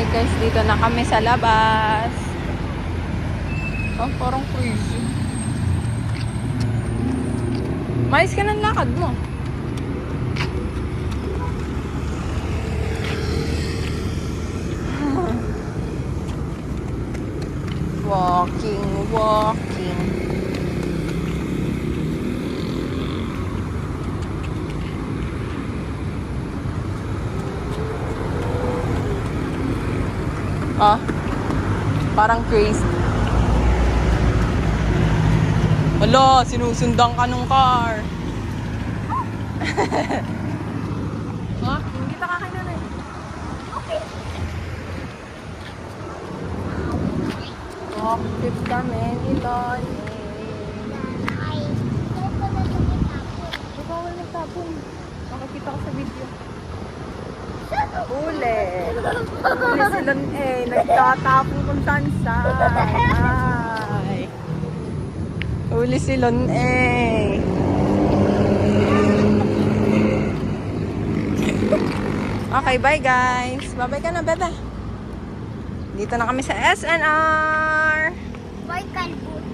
Hi guys, dito na kami sa labas. Oh, parang crazy. Mais ka ng lakad mo. Walking, walking. Ah, parang crazy. Hala, sinusundan ka nung car. Ah, hindi kita kakinanay. Okay. Walk trip kami ni Loni. Bawal nagtapon. Makikita ko sa video. Uli. Uli sila nagtatapon kung saan saan. Uli sila Okay, bye guys. Bye-bye ka na, bebe. Dito na kami sa SNR. Bye, Kalbut.